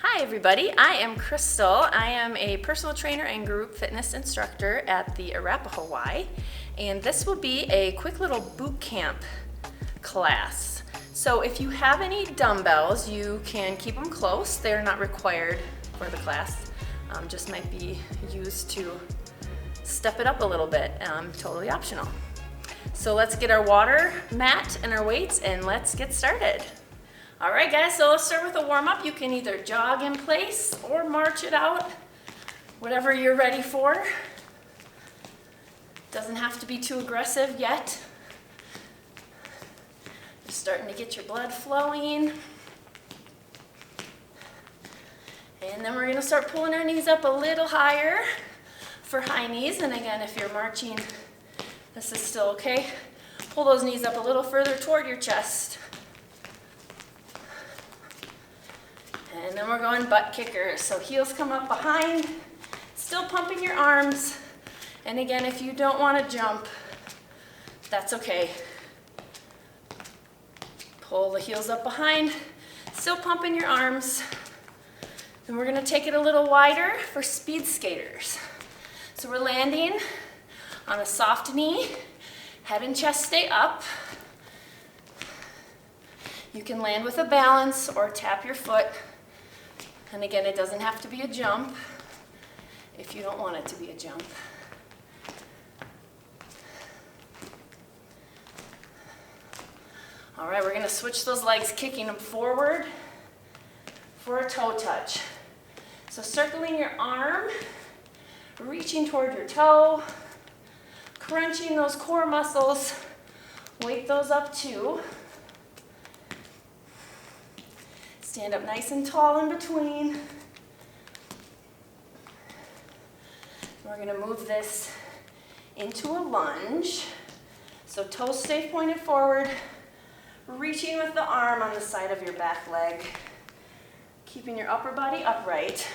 Hi everybody, I am Krystal. I am a personal trainer and group fitness instructor at the Arapahoe Y, and this will be a quick little boot camp class. So if you have any dumbbells, you can keep them close. They're not required for the class, just might be used to step it up a little bit, totally optional. So let's get our water mat and our weights and let's get started. All right guys, so let's start with a warm up. You can either jog in place or march it out, whatever you're ready for. Doesn't have to be too aggressive yet. Just starting to get your blood flowing. And then we're gonna start pulling our knees up a little higher for high knees. And again, if you're marching, this is still okay. Pull those knees up a little further toward your chest. And then we're going butt kickers. So heels come up behind, still pumping your arms. And again, if you don't want to jump, that's okay. Pull the heels up behind, still pumping your arms. And we're gonna take it a little wider for speed skaters. So we're landing on a soft knee, head and chest stay up. You can land with a balance or tap your foot. And again, it doesn't have to be a jump if you don't want it to be a jump. All right, we're gonna switch those legs, kicking them forward for a toe touch. So circling your arm, reaching toward your toe, crunching those core muscles, wake those up too. Stand up nice and tall in between. We're going to move this into a lunge. So toes stay pointed forward, reaching with the arm on the side of your back leg, keeping your upper body upright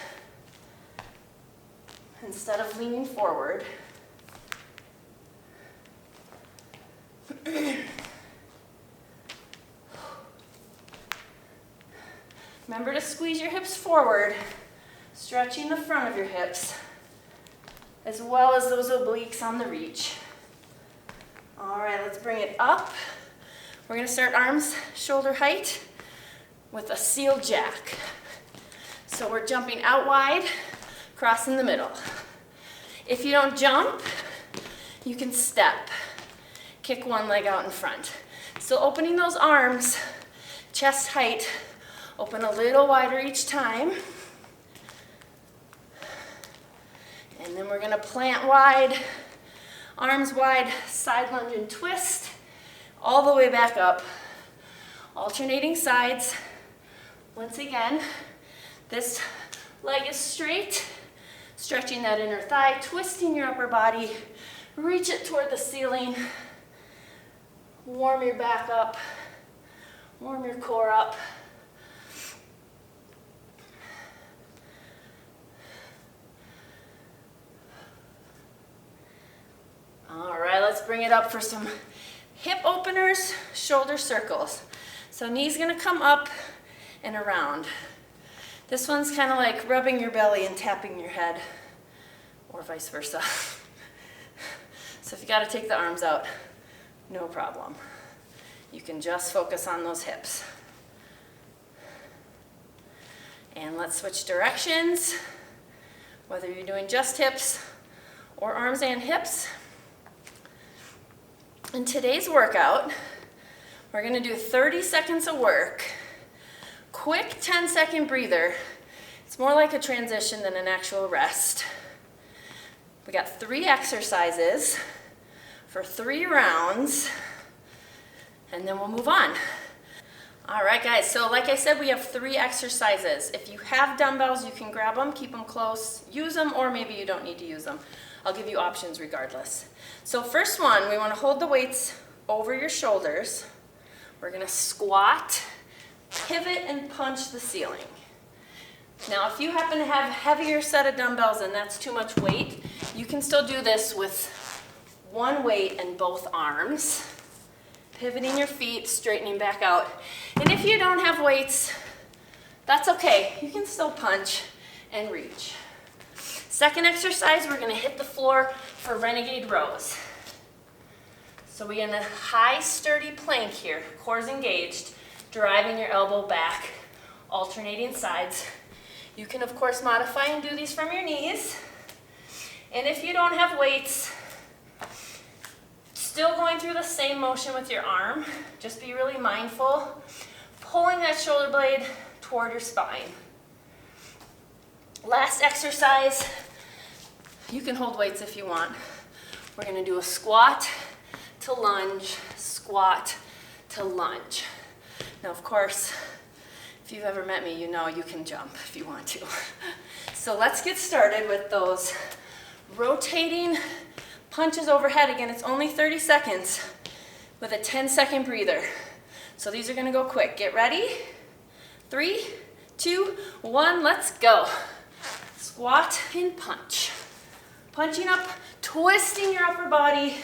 instead of leaning forward. Remember to squeeze your hips forward, stretching the front of your hips, as well as those obliques on the reach. All right, let's bring it up. We're gonna start arms shoulder height with a seal jack. So we're jumping out wide, crossing the middle. If you don't jump, you can step. Kick one leg out in front. So opening those arms, chest height, open a little wider each time. And then we're gonna plant wide, arms wide, side lunge and twist, all the way back up. Alternating sides. Once again, this leg is straight, stretching that inner thigh, twisting your upper body, reach it toward the ceiling, warm your back up, warm your core up. All right, let's bring it up for some hip openers, shoulder circles. So knees gonna come up and around. This one's kind of like rubbing your belly and tapping your head, or vice versa. So if you gotta take the arms out, no problem. You can just focus on those hips. And let's switch directions, whether you're doing just hips or arms and hips. In today's workout, we're gonna do 30 seconds of work, quick 10-second breather. It's more like a transition than an actual rest. We got 3 exercises for 3 rounds, and then we'll move on. All right guys, so like I said, we have 3 exercises. If you have dumbbells, you can grab them, keep them close, use them, or maybe you don't need to use them. I'll give you options regardless. So first one, we want to hold the weights over your shoulders. We're going to squat, pivot, and punch the ceiling. Now if you happen to have a heavier set of dumbbells and that's too much weight, you can still do this with one weight and both arms. Pivoting your feet, straightening back out. And if you don't have weights, That's okay. You can still punch and reach. Second exercise, we're gonna hit the floor for Renegade Rows. So we're in a high sturdy plank here, core's engaged, driving your elbow back, alternating sides. You can of course modify and do these from your knees. And if you don't have weights, still going through the same motion with your arm, just be really mindful, pulling that shoulder blade toward your spine. Last exercise, you can hold weights if you want. We're gonna do a squat to lunge, squat to lunge. Now, of course, if you've ever met me, you know you can jump if you want to. So let's get started with those rotating punches overhead. Again, it's only 30 seconds with a 10-second breather. So these are gonna go quick. Get ready. 3, 2, 1, let's go. Squat and punch. Punching up, twisting your upper body,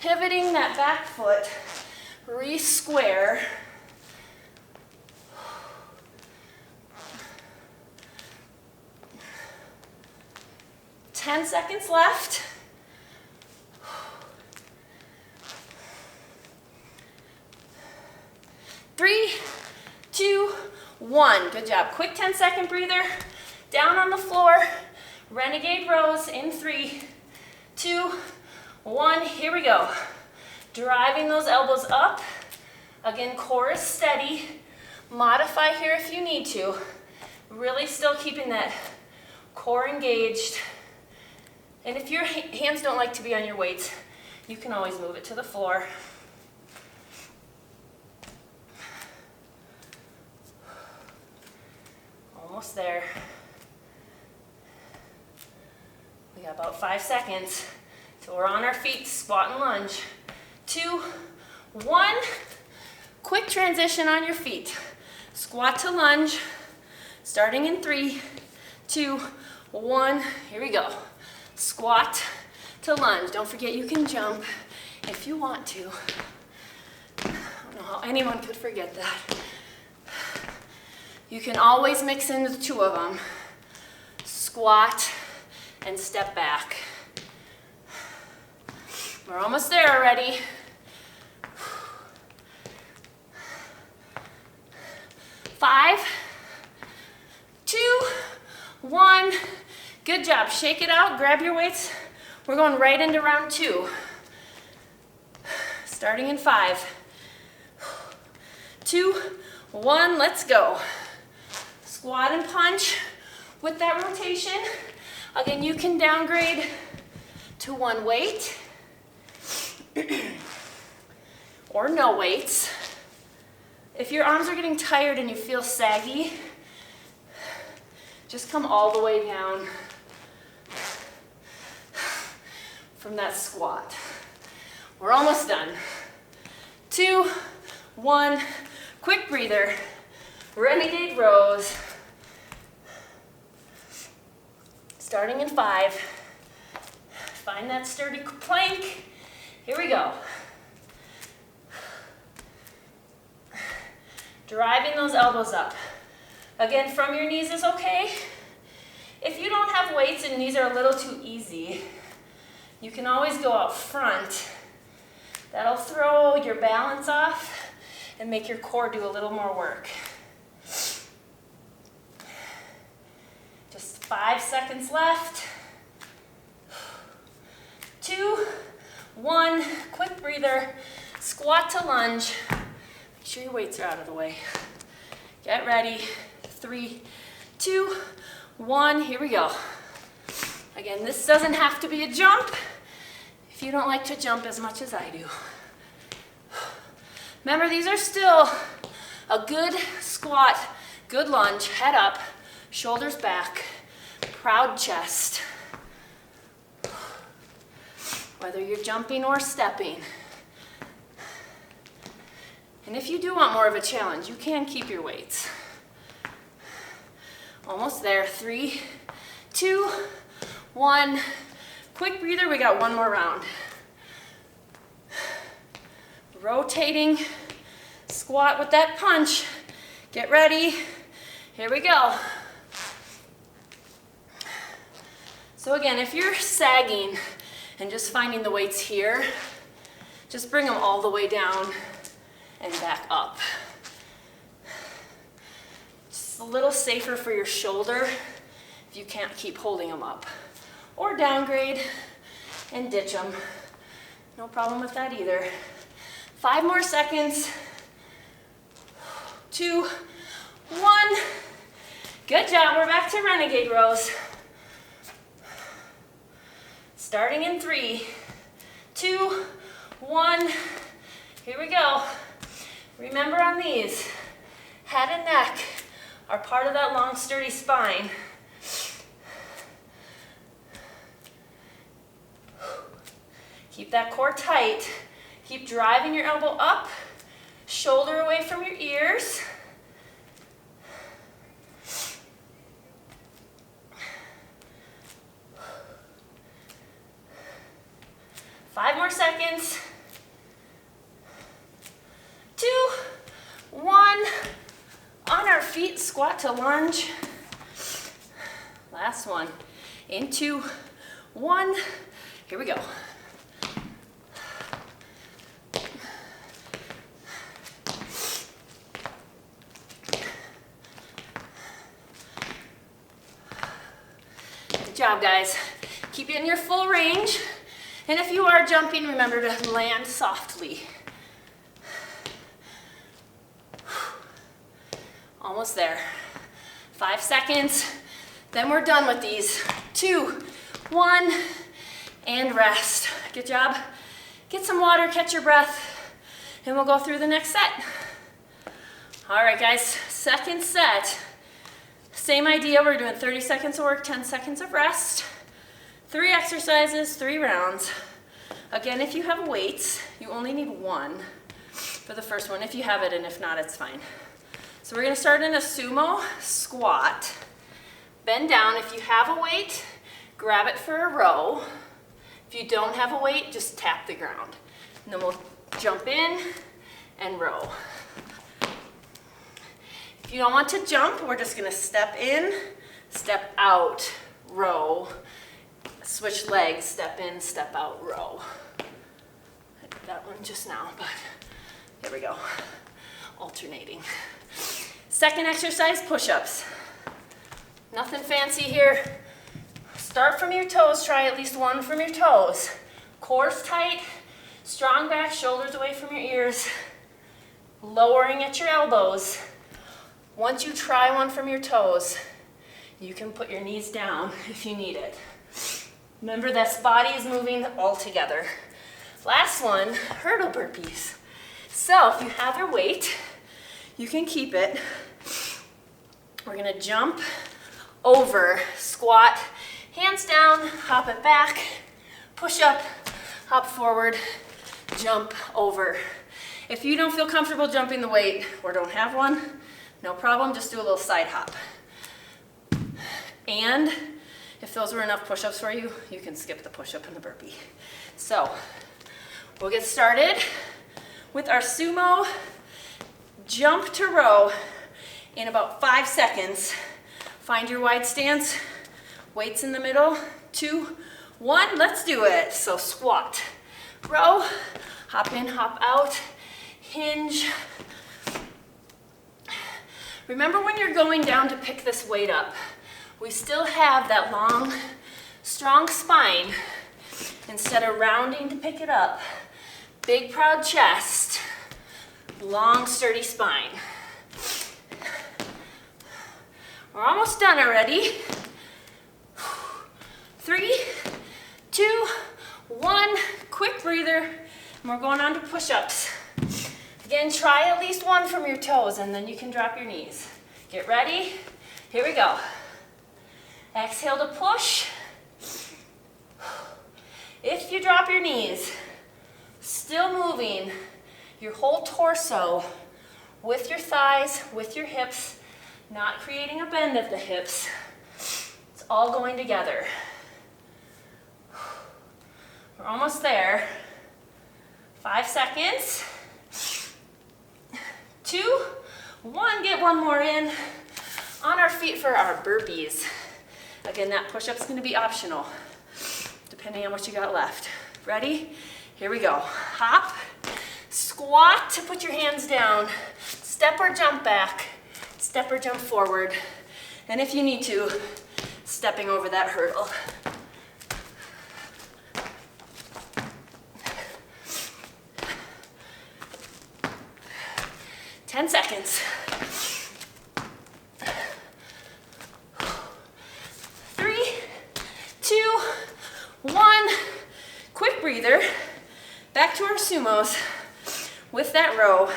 pivoting that back foot, re-square. Ten seconds left. Three, 2, 1. Good job. Quick 10-second breather. Down on the floor. Renegade Rose in 3, 2, 1. Here we go. Driving those elbows up. Again, core is steady. Modify here if you need to. Really still keeping that core engaged. And if your hands don't like to be on your weights, you can always move it to the floor. Almost there. We got about 5 seconds. So we're on our feet, squat and lunge. 2, 1. Quick transition on your feet. Squat to lunge. Starting in 3, 2, 1. Here we go. Squat to lunge. Don't forget you can jump if you want to. I don't know how anyone could forget that. You can always mix in the two of them. Squat and step back. We're almost there already. 5, 2, 1. Good job. Shake it out. Grab your weights. We're going right into round 2. Starting in 5, 2, 1. Let's go. Squat and punch with that rotation. Again, you can downgrade to one weight or no weights. If your arms are getting tired and you feel saggy, just come all the way down from that squat. We're almost done. 2, 1, quick breather. Renegade Rose. Starting in 5. Find that sturdy plank. Here we go. Driving those elbows up. Again, from your knees is okay. If you don't have weights and knees are a little too easy, you can always go out front. That'll throw your balance off and make your core do a little more work. Just 5 seconds left. 2, 1, quick breather. Squat to lunge. Make sure your weights are out of the way. Get ready. 3, 2, 1, here we go. Again, this doesn't have to be a jump if you don't like to jump as much as I do. Remember, these are still a good squat, good lunge, head up, shoulders back, proud chest. Whether you're jumping or stepping. And if you do want more of a challenge, you can keep your weights. Almost there. 3, 2, 1. Quick breather. We got one more round. Rotating. Squat with that punch. Get ready. Here we go. So again, if you're sagging and just finding the weights here, just bring them all the way down and back up. Just a little safer for your shoulder if you can't keep holding them up. Or downgrade and ditch them. No problem with that either. 5 more seconds. 2, 1. Good job, we're back to Renegade Rows. Starting in 3, 2, 1. Here we go. Remember on these, head and neck are part of that long, sturdy spine. Keep that core tight. Keep driving your elbow up, shoulder away from your ears. Five more seconds. 2, 1. On our feet, squat to lunge. Last one. In 2, 1. Here we go. Good job, guys. Keep it in your full range. And if you are jumping, remember to land softly. Almost there. 5 seconds. Then we're done with these. 2, 1, and rest. Good job. Get some water, catch your breath, and we'll go through the next set. All right, guys, second set. Same idea, we're doing 30 seconds of work, 10 seconds of rest. 3 exercises, 3 rounds. Again, if you have weights, you only need 1 for the first one, if you have it, and if not, it's fine. So we're gonna start in a sumo squat. Bend down. If you have a weight, grab it for a row. If you don't have a weight, just tap the ground. And then we'll jump in and row. If you don't want to jump, we're just gonna step in, step out, row. Switch legs, step in, step out, row. I did that one just now, but here we go. Alternating. Second exercise, push-ups. Nothing fancy here. Start from your toes, try at least 1 from your toes. Core's tight, strong back, shoulders away from your ears. Lowering at your elbows. Once you try 1 from your toes, you can put your knees down if you need it. Remember, this body is moving all together. Last one, hurdle burpees. So if you have your weight, you can keep it. We're gonna jump over, squat, hands down, hop it back, push up, hop forward, jump over. If you don't feel comfortable jumping the weight or don't have one, no problem, just do a little side hop. And if those were enough push-ups for you, you can skip the push-up and the burpee. So we'll get started with our sumo jump to row in about 5 seconds. Find your wide stance, weights in the middle. 2, 1, let's do it. So squat, row, hop in, hop out, hinge. Remember when you're going down to pick this weight up, we still have that long, strong spine. Instead of rounding to pick it up, big proud chest, long sturdy spine. We're almost done already. 3, 2, 1, quick breather, and we're going on to push-ups. Again, try at least 1 from your toes, and then you can drop your knees. Get ready, here we go. Exhale to push. If you drop your knees, still moving your whole torso with your thighs, with your hips, not creating a bend at the hips. It's all going together. We're almost there. 5 seconds. 2, 1, get 1 more in. on our feet for our burpees. Again, that push-up's gonna be optional, depending on what you got left. Ready? Here we go. Hop, squat to put your hands down, step or jump back, step or jump forward, and if you need to, stepping over that hurdle. Ten seconds. 3, 2, 1. Quick breather. Back to our sumos with that row.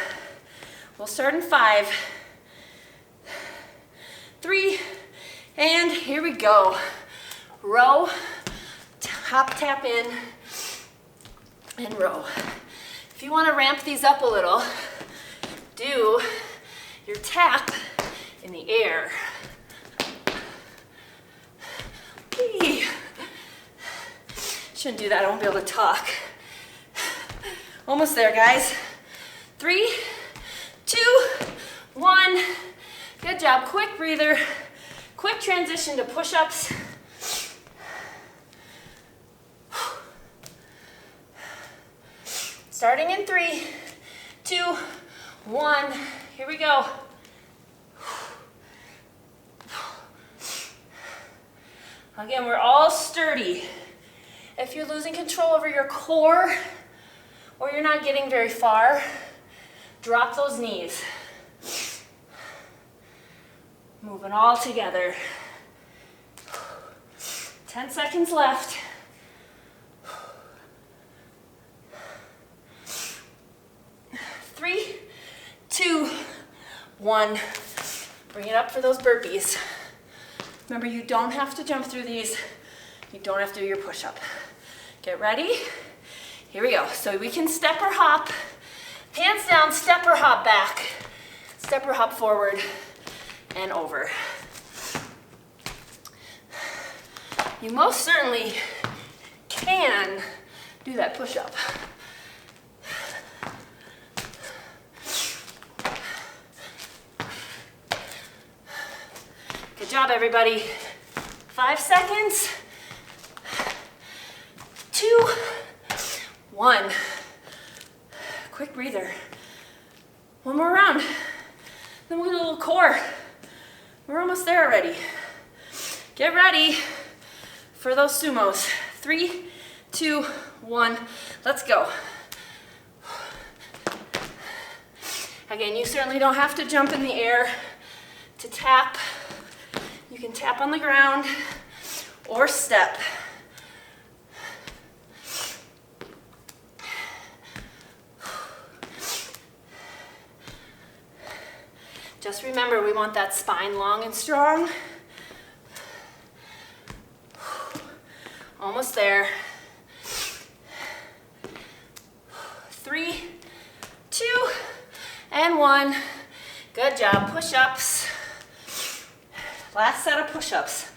We'll start in 5, 3, and here we go. Row, hop, tap in, and row. If you want to ramp these up a little, do your tap in the air. Whee. Shouldn't do that, I won't be able to talk. Almost there, guys. 3, 2, 1. Good job, quick breather. Quick transition to push-ups. Starting in 3, 2, 1. Here we go. Again, we're all sturdy. If you're losing control over your core or you're not getting very far, drop those knees. Moving all together. 10 seconds left. 3, 2, 1. Bring it up for those burpees. Remember, you don't have to jump through these. You don't have to do your push-up. Get ready. Here we go. So we can step or hop. Hands down, step or hop back. Step or hop forward and over. You most certainly can do that push-up. Good job, everybody. 5 seconds. 2, 1. Quick breather. One more round. Then we'll do a little core. We're almost there already. Get ready for those sumos. 3, 2, 1. Let's go. Again, you certainly don't have to jump in the air to tap. You can tap on the ground or step. Just remember, we want that spine long and strong. Almost there. 3, 2, and 1. Good job. Push-ups. Last set of push-ups.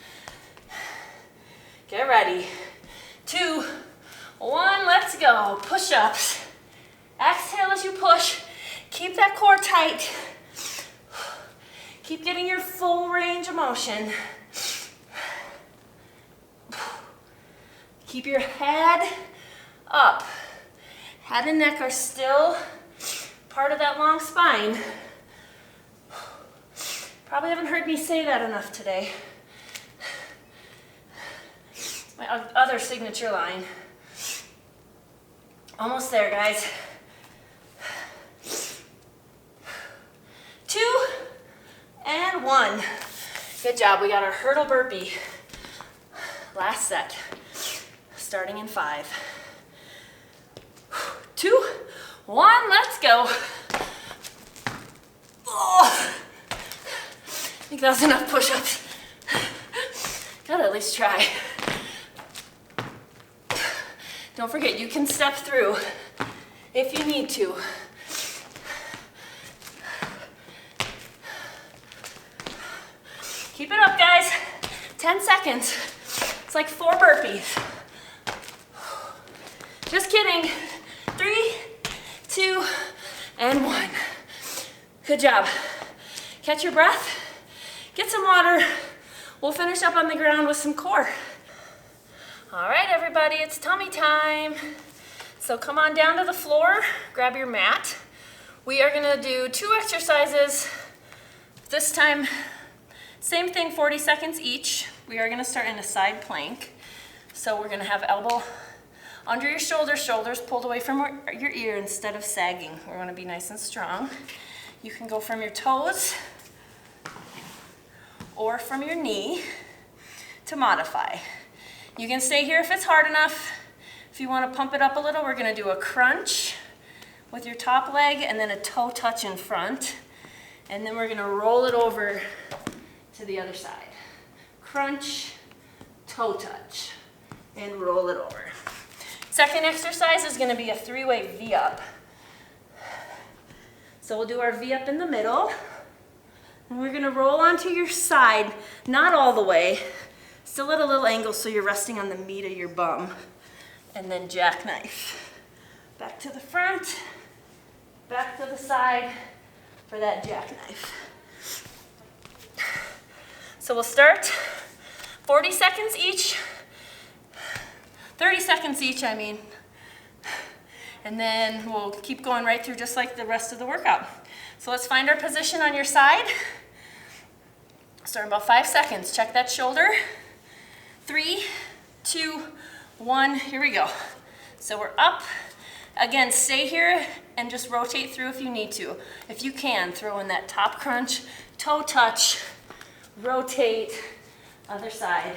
Get ready. 2, 1, let's go. Push-ups. Exhale as you push. Keep that core tight. Keep getting your full range of motion. Keep your head up. Head and neck are still part of that long spine. Probably haven't heard me say that enough today. My other signature line. Almost there, guys. 2, and 1. Good job, we got our hurdle burpee. Last set, starting in 5. 2, 1, let's go. Oh, I think that was enough push-ups. Gotta at least try. Don't forget, you can step through if you need to. Keep it up, guys. 10 seconds. It's like 4 burpees. Just kidding. 3, 2, and 1. Good job. Catch your breath. get some water. We'll finish up on the ground with some core. All right, everybody, it's tummy time. So come on down to the floor, grab your mat. We are gonna do 2 exercises. This time, same thing, 40 seconds each. We are gonna start in a side plank. So we're gonna have elbow under your shoulder, shoulders pulled away from your ear instead of sagging. We wanna be nice and strong. You can go from your toes or from your knee to modify. You can stay here if it's hard enough. If you wanna pump it up a little, we're gonna do a crunch with your top leg and then a toe touch in front. And then we're gonna roll it over to the other side. Crunch, toe touch, and roll it over. Second exercise is gonna be a 3-way V-up. So we'll do our V-up in the middle, and we're gonna roll onto your side, not all the way, still at a little angle so you're resting on the meat of your bum, and then jackknife. Back to the front, back to the side for that jackknife. So we'll start 40 seconds each, 30 seconds each, I mean. And then we'll keep going right through just like the rest of the workout. So let's find our position on your side. Start in about 5 seconds. Check that shoulder. 3, 2, 1, here we go. So we're up. Again, stay here and just rotate through if you need to. If you can, throw in that top crunch, toe touch, rotate, other side.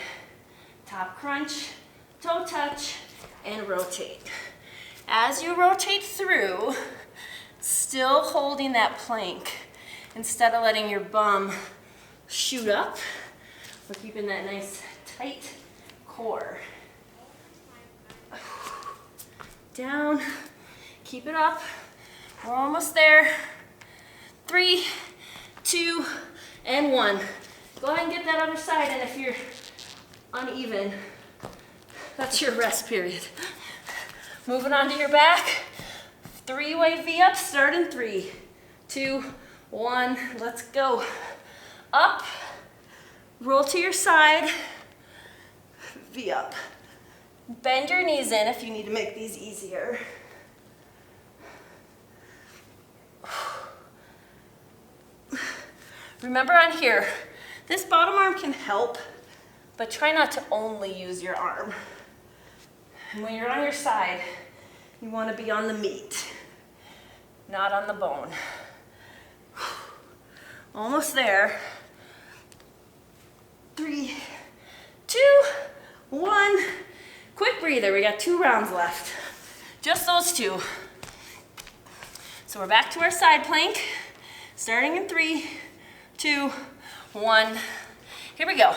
Top crunch, toe touch, and rotate. As you rotate through, still holding that plank instead of letting your bum shoot up. We're keeping that nice tight core. Down, keep it up. We're almost there. 3, 2, and 1. Go ahead and get that other side, and if you're uneven, that's your rest period. Moving on to your back. 3-way V-up, start in 3, 2, 1, let's go. Up, roll to your side, V-up. Bend your knees in if you need to make these easier. Remember on here, this bottom arm can help, but try not to only use your arm. And when you're on your side, you want to be on the meat, not on the bone. Almost there. 3, 2, 1. Quick breather. We got 2 rounds left. Just those 2. So we're back to our side plank. Starting in 3, 2, 1. Here we go.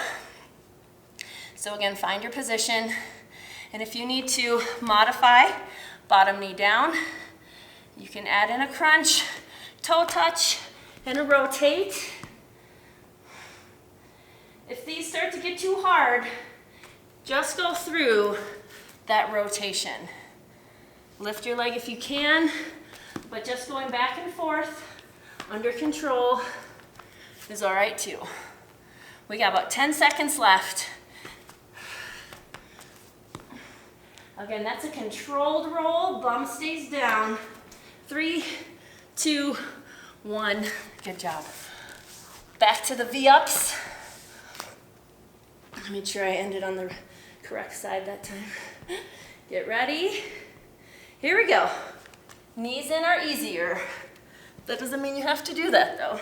So again, find your position. And if you need to modify, bottom knee down, you can add in a crunch, toe touch, and a rotate. If these start to get too hard, just go through that rotation. Lift your leg if you can, but just going back and forth under control is all right too. We got about 10 seconds left. Again, that's a controlled roll, bum stays down. 3, 2, 1, good job. Back to the V-ups. Make sure I ended on the correct side that time. Get ready. Here we go. Knees in are easier. That doesn't mean you have to do that though.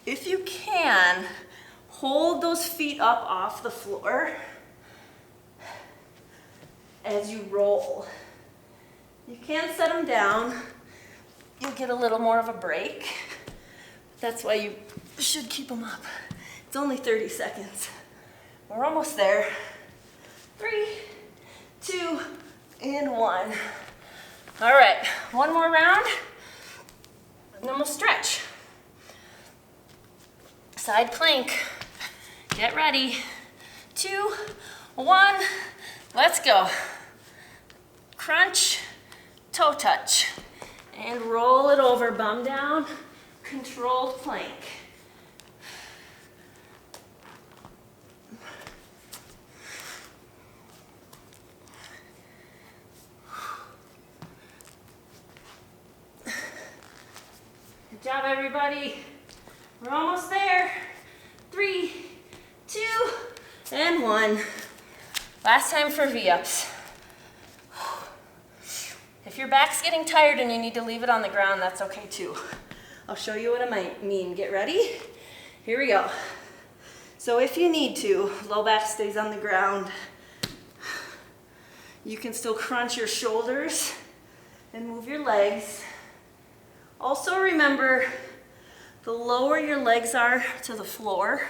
If you can, hold those feet up off the floor as you roll. You can set them down. You'll get a little more of a break. That's why you should keep them up. It's only 30 seconds. We're almost there. 3, 2, and 1. All right, one more round, and then we'll stretch. Side plank. Get ready. 2, 1, let's go. Crunch, toe touch. And roll it over, bum down, controlled plank. Good job, everybody. We're almost there. 3, 2, and 1. Last time for V-ups. If your back's getting tired and you need to leave it on the ground, that's okay too. I'll show you what I mean. Get ready? Here we go. So if you need to, low back stays on the ground. You can still crunch your shoulders and move your legs. Also remember, the lower your legs are to the floor,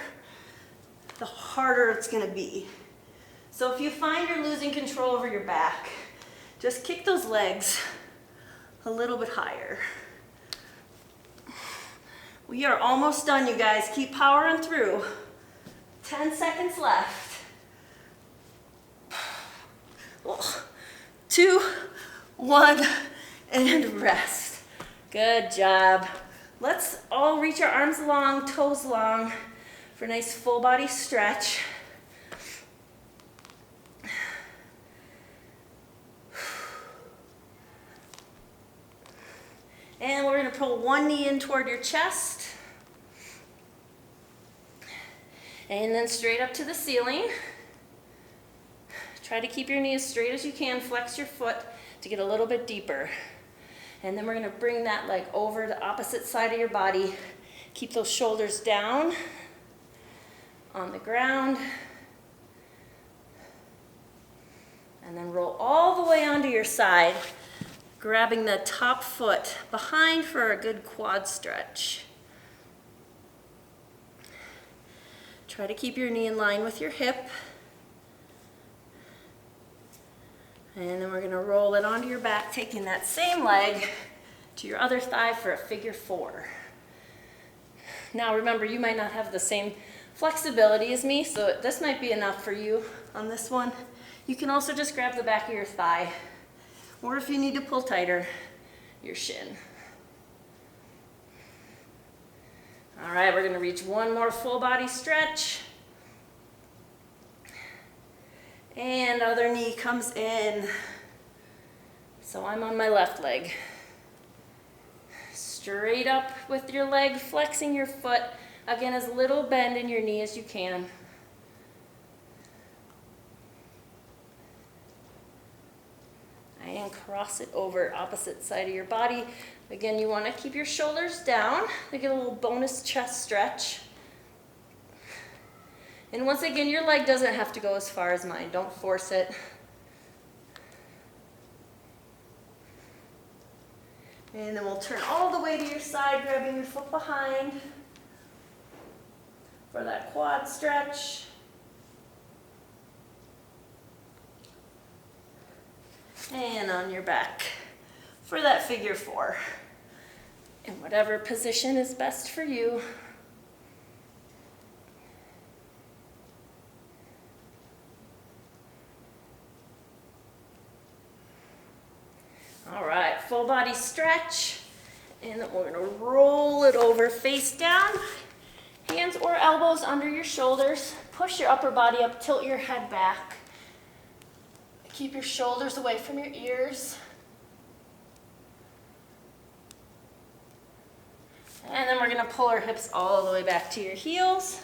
the harder it's gonna be. So if you find you're losing control over your back, just kick those legs a little bit higher. We are almost done, you guys. Keep powering through. 10 seconds left. 2, 1, and rest. Good job. Let's all reach our arms long, toes long for a nice full body stretch. And we're going to pull one knee in toward your chest. And then straight up to the ceiling. Try to keep your knee as straight as you can. Flex your foot to get a little bit deeper. And then we're going to bring that leg over the opposite side of your body. Keep those shoulders down on the ground. And then roll all the way onto your side, grabbing the top foot behind for a good quad stretch. Try to keep your knee in line with your hip. And then we're going to roll it onto your back, taking that same leg to your other thigh for a figure 4. Now remember, you might not have the same flexibility as me, so this might be enough for you on this one. You can also just grab the back of your thigh, or if you need to pull tighter, your shin. All right, we're going to reach one more full body stretch. And other knee comes in. So I'm on my left leg. Straight up with your leg, flexing your foot. Again, as little bend in your knee as you can. And cross it over opposite side of your body. Again, you want to keep your shoulders down. They get a little bonus chest stretch. And once again, your leg doesn't have to go as far as mine. Don't force it. And then we'll turn all the way to your side, grabbing your foot behind for that quad stretch. And on your back for that figure 4. In whatever position is best for you. All right, full body stretch. And then we're going to roll it over face down. Hands or elbows under your shoulders. Push your upper body up, tilt your head back. Keep your shoulders away from your ears. And then we're going to pull our hips all the way back to your heels.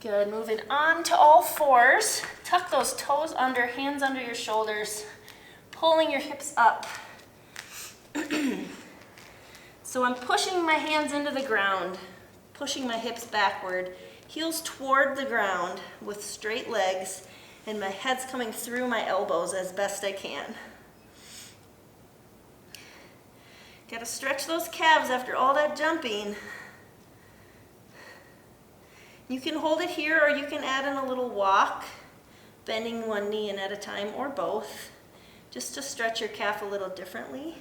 Good, moving on to all fours. Tuck those toes under, hands under your shoulders, pulling your hips up. So I'm pushing my hands into the ground, pushing my hips backward, heels toward the ground with straight legs, and my head's coming through my elbows as best I can. Gotta stretch those calves after all that jumping. You can hold it here, or you can add in a little walk, bending one knee in at a time, or both, just to stretch your calf a little differently.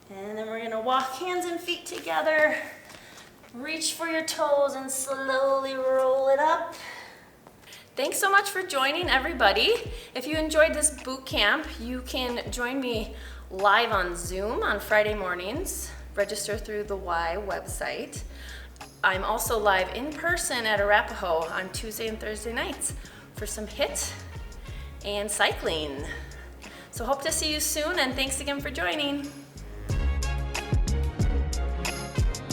And then we're going to walk hands and feet together, Reach for your toes and slowly roll it up. Thanks so much for joining, everybody. If you enjoyed this boot camp, you can join me live on Zoom on Friday mornings. Register through the Y website. I'm also live in person at Arapahoe on Tuesday and Thursday nights for some HIIT and cycling. So hope to see you soon, and thanks again for joining.